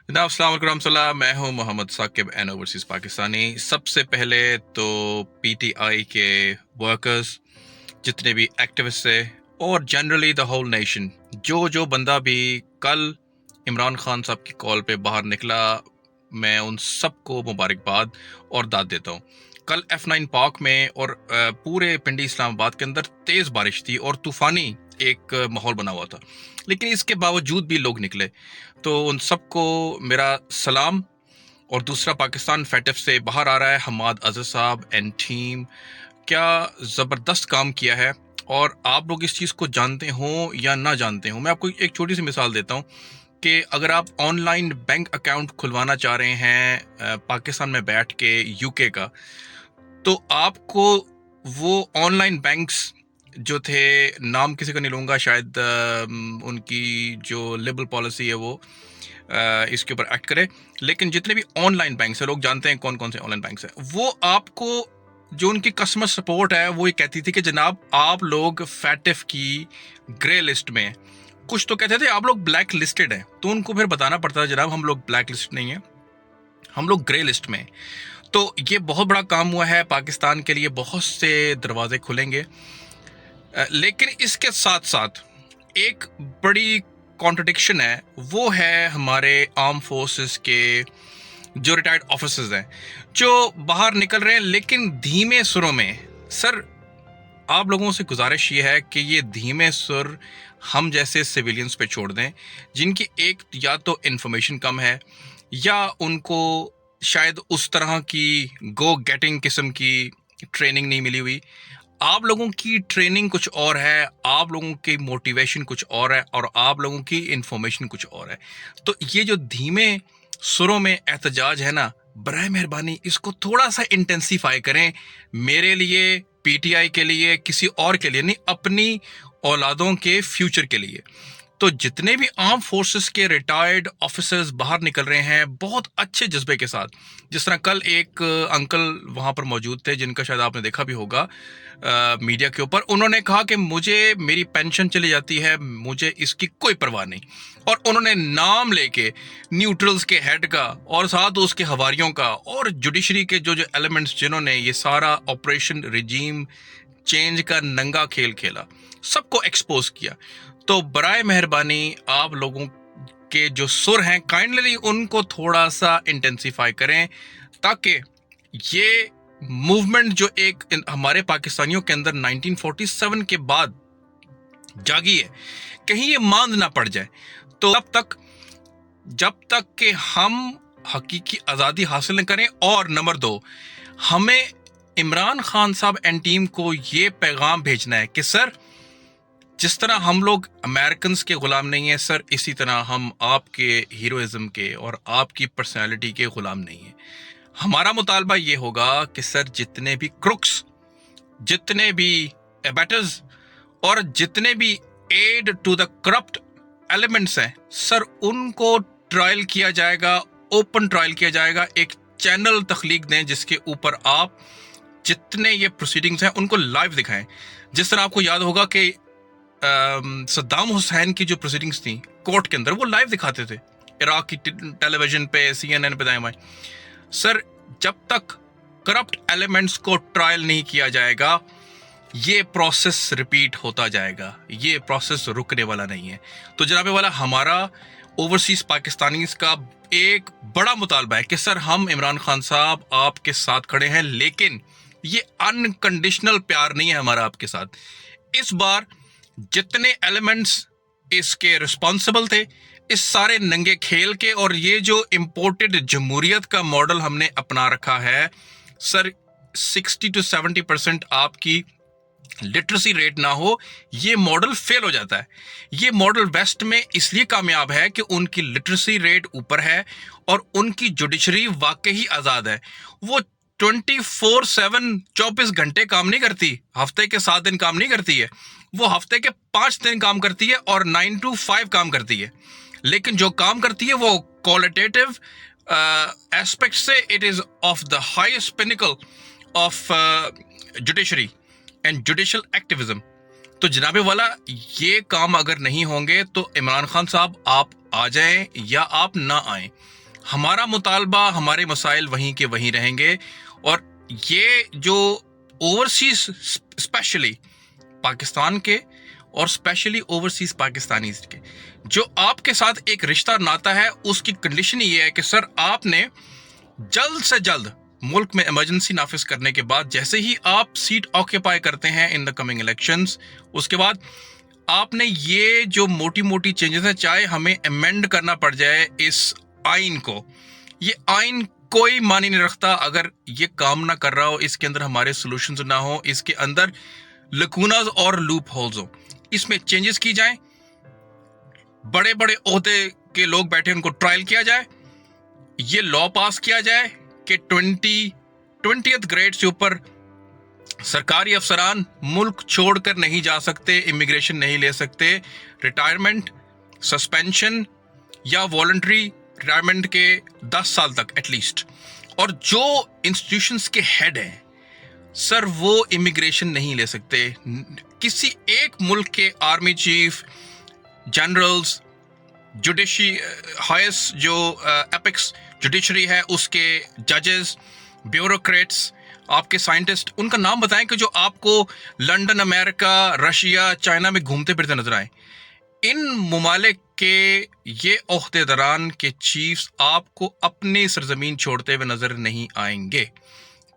जनाब अस्सलाम वालेकुम रहमतुल्लाह। मैं हूं मोहम्मद साकिब एन ओवरसीज़ पाकिस्तानी। सबसे पहले तो पीटीआई के वर्कर्स, जितने भी एक्टिविस्ट थे, और जनरली द होल नेशन, जो बंदा भी कल इमरान खान साहब की कॉल पे बाहर निकला, मैं उन सबको मुबारकबाद और दाद देता हूँ। कल F9 पार्क में और पूरे पिंडी इस्लामाबाद के अंदर तेज़ बारिश थी और तूफ़ानी एक माहौल बना हुआ था, लेकिन इसके बावजूद भी लोग निकले। तो उन सबको मेरा सलाम। और दूसरा, पाकिस्तान फैटफ से बाहर आ रहा है हमाद अज़हर साहब एंड टीम। क्या ज़बरदस्त काम किया है। और आप लोग इस चीज़ को जानते हो या ना जानते हो, मैं आपको एक छोटी सी मिसाल देता हूँ कि अगर आप ऑनलाइन बैंक अकाउंट खुलवाना चाह रहे हैं पाकिस्तान में बैठ के यूके का, तो आपको वो ऑनलाइन बैंक्स जो थे, नाम किसी का नहीं लूँगा, शायद उनकी जो लिबरल पॉलिसी है वो इसके ऊपर एक्ट करे, लेकिन जितने भी ऑनलाइन बैंक्स हैं, लोग जानते हैं कौन कौन से ऑनलाइन बैंक्स हैं, वो आपको, जो उनकी कस्टमर सपोर्ट है वो ये कहती थी कि जनाब आप लोग फैटिफ की ग्रे लिस्ट में हैं। कुछ तो कहते थे आप लोग ब्लैक लिस्टेड हैं, तो उनको फिर बताना पड़ता था जनाब हम लोग ब्लैक लिस्ट नहीं हैं, हम लोग ग्रे लिस्ट में हैं। तो ये बहुत बड़ा काम हुआ है पाकिस्तान के लिए, बहुत से दरवाजे खुलेंगे। लेकिन इसके साथ साथ एक बड़ी कॉन्ट्रडिक्शन है, वो है हमारे आर्म फोर्सेस के जो रिटायर्ड ऑफिसर्स हैं जो बाहर निकल रहे हैं, लेकिन धीमे सुरों में। सर, आप लोगों से गुजारिश ये है कि ये धीमे सुर हम जैसे सिविलियंस पे छोड़ दें, जिनकी एक या तो इन्फॉर्मेशन कम है या उनको शायद उस तरह की गो गेटिंग किस्म की ट्रेनिंग नहीं मिली हुई। आप लोगों की ट्रेनिंग कुछ और है, आप लोगों की मोटिवेशन कुछ और है, और आप लोगों की इन्फॉर्मेशन कुछ और है। तो ये जो धीमे सुरों में एहतजाज है ना, बराए मेहरबानी इसको थोड़ा सा इंटेंसीफाई करें। मेरे लिए, पीटीआई के लिए, किसी और के लिए नहीं, अपनी औलादों के फ्यूचर के लिए। तो जितने भी आर्म फोर्सेस के रिटायर्ड ऑफिसर्स बाहर निकल रहे हैं बहुत अच्छे जज्बे के साथ, जिस तरह कल एक अंकल वहाँ पर मौजूद थे जिनका शायद आपने देखा भी होगा मीडिया के ऊपर, उन्होंने कहा कि मुझे मेरी पेंशन चली जाती है, मुझे इसकी कोई परवाह नहीं। और उन्होंने नाम लेके न्यूट्रल्स के हेड का और साथ उसके हवारियों का और जुडिशरी के जो जो एलिमेंट्स जिन्होंने ये सारा ऑपरेशन रिजीम चेंज का नंगा खेल खेला, सबको एक्सपोज किया। तो बराए मेहरबानी आप लोगों के जो सुर हैं, काइंडली उनको थोड़ा सा इंटेंसीफाई करें, ताकि ये मूवमेंट जो एक हमारे पाकिस्तानियों के अंदर 1947 के बाद जागी है, कहीं ये मांद ना पड़ जाए। तो जब तक कि हम हकीकी आज़ादी हासिल न करें। और नंबर 2, हमें इमरान खान साहब एंड टीम को ये पैगाम भेजना है कि सर, जिस तरह हम लोग अमेरिकन्स के गुलाम नहीं हैं सर, इसी तरह हम आपके हीरोइज्म के और आपकी पर्सनालिटी के गुलाम नहीं हैं। हमारा मुतालबा ये होगा कि सर, जितने भी क्रुक्स, जितने भी एबेटर्स और जितने भी aid to the corrupt elements हैं सर, उनको ट्रायल किया जाएगा, ओपन ट्रायल किया जाएगा। एक चैनल तख्लीक दें जिसके ऊपर आप जितने ये प्रोसीडिंग्स हैं उनको लाइव दिखाएं। जिस तरह आपको याद होगा कि सद्दाम हुसैन की जो प्रोसीडिंग्स थी कोर्ट के अंदर, वो लाइव दिखाते थे इराक की टेलीविजन पे, CNN पे दाएं। सर, जब तक करप्ट एलिमेंट्स को ट्रायल नहीं किया जाएगा, ये प्रोसेस रिपीट होता जाएगा, ये प्रोसेस रुकने वाला नहीं है। तो जनाबे वाला, हमारा ओवरसीज पाकिस्तानीज का एक बड़ा मुतालबा है कि सर, हम इमरान खान साहब आपके साथ खड़े हैं, लेकिन ये अनकंडीशनल प्यार नहीं है हमारा आपके साथ। इस बार जितने एलिमेंट्स इसके रिस्पॉन्सिबल थे, इस सारे नंगे खेल के, और ये जो इंपोर्टेड जमहूरियत का मॉडल हमने अपना रखा है सर, 60 to 70% आपकी लिटरेसी रेट ना हो, ये मॉडल फेल हो जाता है। ये मॉडल वेस्ट में इसलिए कामयाब है कि उनकी लिटरेसी रेट ऊपर है और उनकी जुडिशरी वाकई आज़ाद है। वो 24/7 24 घंटे काम नहीं करती, हफ्ते के 7 दिन काम नहीं करती है, वो हफ्ते के 5 दिन काम करती है और 9 to 5 काम करती है। लेकिन जो काम करती है वो क्वालिटेटिव एस्पेक्ट से it is of the highest pinnacle of judiciary and judicial activism. تو جناب والا یہ کام اگر نہیں ہوں گے تو عمران خان صاحب آپ آ جائیں یا آپ نہ آئیں، ہمارا مطالبہ، ہمارے مسائل وہیں کے وہیں رہیں گے. اور یہ جو اوورسیز اسپیشلی پاکستان کے اور اسپیشلی اوورسیز پاکستانیز کے جو آپ کے ساتھ ایک رشتہ ناتا ہے، اس کی کنڈیشن یہ ہے کہ سر آپ نے جلد سے جلد ملک میں ایمرجنسی نافذ کرنے کے بعد جیسے ہی آپ سیٹ آکیپائی کرتے ہیں ان دا کمنگ الیکشنز، اس کے بعد آپ نے یہ جو موٹی موٹی چینجز ہیں، چاہے ہمیں امینڈ کرنا پڑ جائے اس آئین کو، یہ آئین کوئی معنی نہیں رکھتا اگر یہ کام نہ کر رہا ہو، اس کے اندر ہمارے سولوشنز نہ ہو، اس کے اندر لکوناز اور لوپ ہولز ہو، اس میں چینجز کی جائیں، بڑے بڑے عہدے کے لوگ بیٹھے ان کو ٹرائل کیا جائے، یہ لا پاس کیا جائے کہ 20th گریڈ سے اوپر سرکاری افسران ملک چھوڑ کر نہیں جا سکتے، امیگریشن نہیں لے سکتے، ریٹائرمنٹ، سسپینشن یا والنٹری ریٹائرمنٹ کے 10 سال تک ایٹ لیسٹ. اور جو انسٹیٹیوشنز کے ہیڈ ہیں سر وہ امیگریشن نہیں لے سکتے. کسی ایک ملک کے آرمی چیف، جنرلز، ہائیسٹ جو اپیکس جوڈیشری ہے اس کے ججز، بیوروکریٹس، آپ کے سائنٹسٹ، ان کا نام بتائیں کہ جو آپ کو لنڈن، امریکہ، رشیا، چائنا میں گھومتے پھرتے نظر آئیں. ان ممالک کے یہ عہدیداران کے چیفز آپ کو اپنی سرزمین چھوڑتے ہوئے نظر نہیں آئیں گے.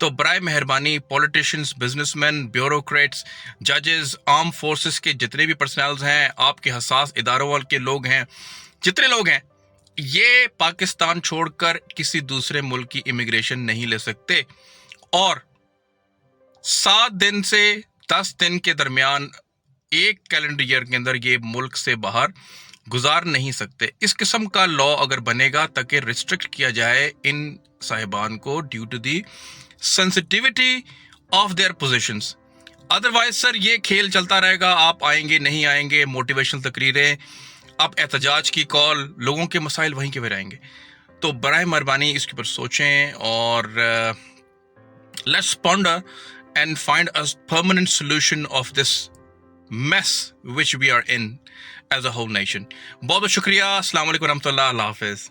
تو برائے مہربانی پولیٹیشنز، بزنس مین، بیوروکریٹس، ججز، آرم فورسز کے جتنے بھی پرسنلز ہیں، آپ کے حساس اداروں کے لوگ ہیں، جتنے لوگ ہیں، یہ پاکستان چھوڑ کر کسی دوسرے ملک کی امیگریشن نہیں لے سکتے. اور 7 دن سے 10 دن کے درمیان ایک کیلنڈر ایئر کے اندر یہ ملک سے باہر گزار نہیں سکتے. اس قسم کا لا اگر بنے گا تاکہ ریسٹرکٹ کیا جائے ان صاحبان کو due to the sensitivity of their positions. Otherwise sir یہ کھیل چلتا رہے گا، آپ آئیں گے نہیں آئیں گے، موٹیویشنل تقریریں، اب احتجاج کی کال، لوگوں کے مسائل وہیں کے وہیں رہیں گے. تو برائے مہربانی اس کے اوپر سوچیں اور let's ponder and find a permanent solution of this mess which we are in as a whole nation. بہت بہت شکریہ. السلام علیکم ورحمۃ اللہ. اللہ حافظ.